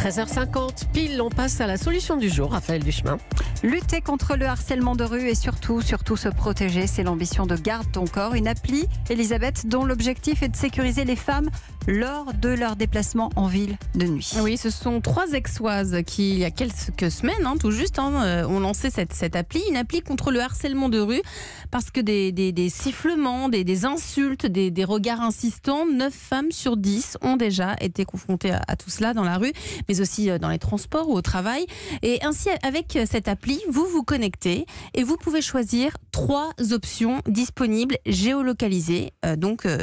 13h50, pile, on passe à la solution du jour, Raphaël Duchemin. Lutter contre le harcèlement de rue et surtout se protéger, c'est l'ambition de Garde ton corps, une appli, Elisabeth, dont l'objectif est de sécuriser les femmes lors de leur déplacement en ville de nuit. Oui, ce sont 3 Aixoises qui, il y a quelques semaines, tout juste, ont lancé cette appli, une appli contre le harcèlement de rue, parce que des sifflements, des insultes, des regards insistants, 9 femmes sur 10 ont déjà été confrontées à tout cela dans la rue, mais aussi dans les transports ou au travail. Et ainsi, avec cette appli, vous vous connectez et vous pouvez choisir 3 options disponibles, géolocalisées,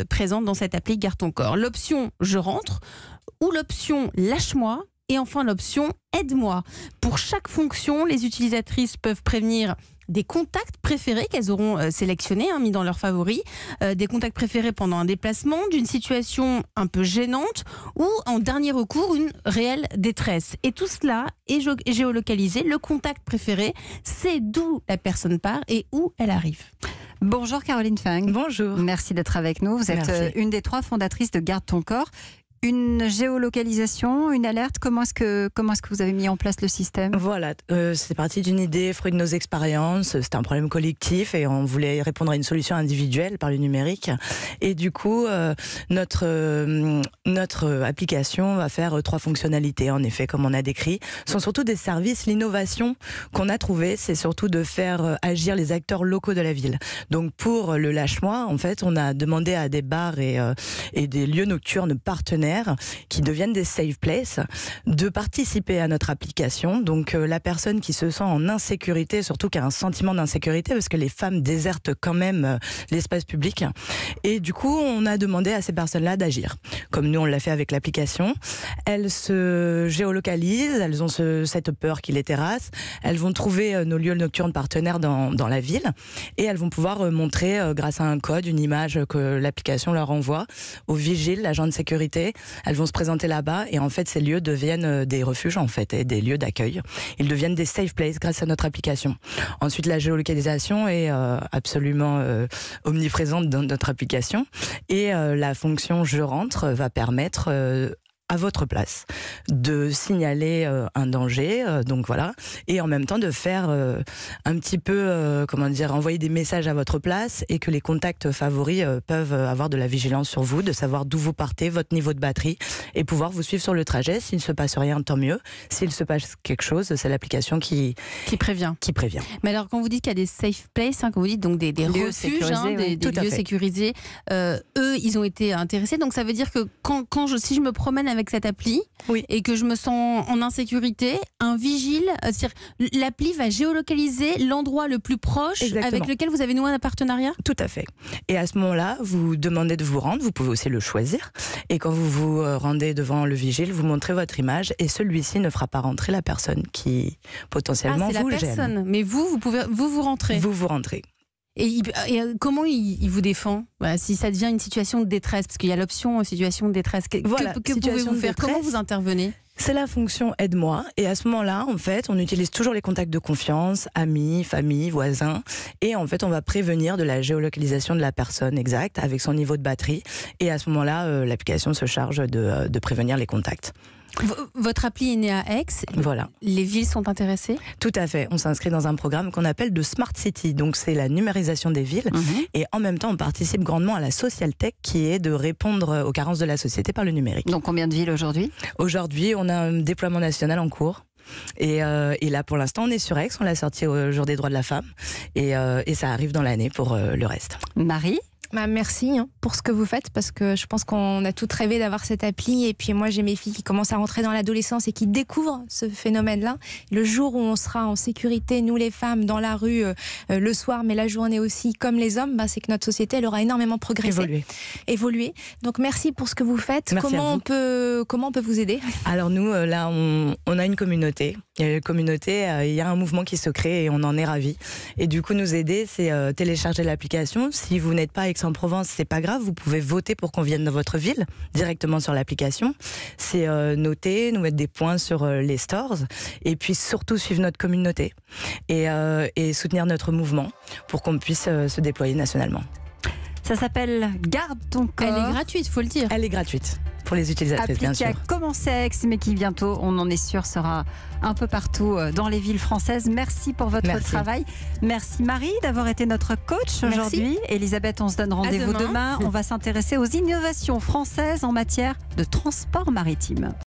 présentes dans cette appli Garde ton corps. L'option « Je rentre » ou l'option « Lâche-moi » et enfin l'option « Aide-moi ». Pour chaque fonction, les utilisatrices peuvent prévenir des contacts préférés qu'elles auront sélectionnés, mis dans leurs favoris, des contacts préférés pendant un déplacement, d'une situation un peu gênante ou en dernier recours une réelle détresse. Et tout cela est géolocalisé. Le contact préféré, c'est d'où la personne part et où elle arrive. Bonjour Caroline Fang. Bonjour. Merci d'être avec nous. Vous êtes une des 3 fondatrices de Garde ton corps. Une géolocalisation, une alerte, comment est-ce que vous avez mis en place le système ? Voilà, c'est parti d'une idée, fruit de nos expériences. C'était un problème collectif et on voulait répondre à une solution individuelle par le numérique. Et du coup, notre application va faire 3 fonctionnalités. En effet, comme on a décrit, ce sont surtout des services. L'innovation qu'on a trouvée, c'est surtout de faire agir les acteurs locaux de la ville. Donc pour le lâche-moi, en fait, on a demandé à des bars et des lieux nocturnes partenaires qui deviennent des safe places, de participer à notre application. Donc la personne qui se sent en insécurité, surtout qui a un sentiment d'insécurité, parce que les femmes désertent quand même l'espace public. Et du coup, on a demandé à ces personnes-là d'agir. Comme nous, on l'a fait avec l'application. Elles se géolocalisent, elles ont cette peur qui les terrasse. Elles vont trouver nos lieux nocturnes partenaires dans la ville et elles vont pouvoir montrer, grâce à un code, une image que l'application leur envoie au vigile, l'agent de sécurité. Elles vont se présenter là-bas et en fait ces lieux deviennent des refuges en fait et des lieux d'accueil. Ils deviennent des safe places grâce à notre application. Ensuite, la géolocalisation est absolument omniprésente dans notre application et la fonction je rentre va permettre à votre place, de signaler un danger, donc voilà, et en même temps de faire un petit peu, envoyer des messages à votre place et que les contacts favoris peuvent avoir de la vigilance sur vous, de savoir d'où vous partez, votre niveau de batterie, et pouvoir vous suivre sur le trajet. S'il ne se passe rien, tant mieux. S'il se passe quelque chose, c'est l'application qui prévient. Mais alors, quand vous dites qu'il y a des safe places, quand vous dites donc des lieux refuges, sécurisés, des lieux sécurisés, eux, ils ont été intéressés. Donc ça veut dire que si je me promène avec cette appli et que je me sens en insécurité, un vigile, c'est-à-dire l'appli va géolocaliser l'endroit le plus proche. Exactement. Avec lequel vous avez noué un partenariat ? Tout à fait. Et à ce moment-là, vous demandez de vous rendre, vous pouvez aussi le choisir. Et quand vous vous rendez devant le vigile, vous montrez votre image et celui-ci ne fera pas rentrer la personne qui potentiellement vous gêne. C'est la personne, mais vous rentrez. Vous rentrez. Et comment il vous défend si ça devient une situation de détresse ? Parce qu'il y a l'option situation de détresse. Que pouvez-vous faire ? Comment vous intervenez ? C'est la fonction « Aide-moi » et à ce moment-là, en fait, on utilise toujours les contacts de confiance, amis, famille, voisins et en fait, on va prévenir de la géolocalisation de la personne exacte avec son niveau de batterie et à ce moment-là, l'application se charge de prévenir les contacts. Votre appli est née à Aix. Voilà. Les villes sont intéressées ? Tout à fait. On s'inscrit dans un programme qu'on appelle de Smart City. Donc, c'est la numérisation des villes. Et en même temps, on participe grandement à la social tech qui est de répondre aux carences de la société par le numérique. Donc, combien de villes aujourd'hui ? Aujourd'hui, on a un déploiement national en cours. Et là, pour l'instant, on est sur Aix. On l'a sorti au jour des droits de la femme. Et ça arrive dans l'année pour le reste. Marie ? Merci pour ce que vous faites parce que je pense qu'on a toutes rêvé d'avoir cette appli et puis moi j'ai mes filles qui commencent à rentrer dans l'adolescence et qui découvrent ce phénomène-là. Le jour où on sera en sécurité, nous les femmes, dans la rue le soir mais la journée aussi comme les hommes, c'est que notre société elle aura énormément progressé. Évolué. Donc merci pour ce que vous faites. Comment on peut vous aider ? Alors nous là on a une communauté. Il y a une communauté, il y a un mouvement qui se crée et on en est ravis. Et du coup nous aider c'est télécharger l'application. Si vous n'êtes pas Aix-en-Provence, c'est pas grave, vous pouvez voter pour qu'on vienne dans votre ville directement sur l'application. C'est noter, nous mettre des points sur les stores et puis surtout suivre notre communauté et soutenir notre mouvement pour qu'on puisse se déployer nationalement. Ça s'appelle Garde ton corps. Elle est gratuite, faut le dire. Elle est gratuite. pour les utilisatrices, Appli bien qui sûr. a commencé à Aix, mais qui bientôt, on en est sûr, sera un peu partout dans les villes françaises. Merci pour votre travail. Merci Marie d'avoir été notre coach aujourd'hui. Elisabeth, on se donne rendez-vous demain. On va s'intéresser aux innovations françaises en matière de transport maritime.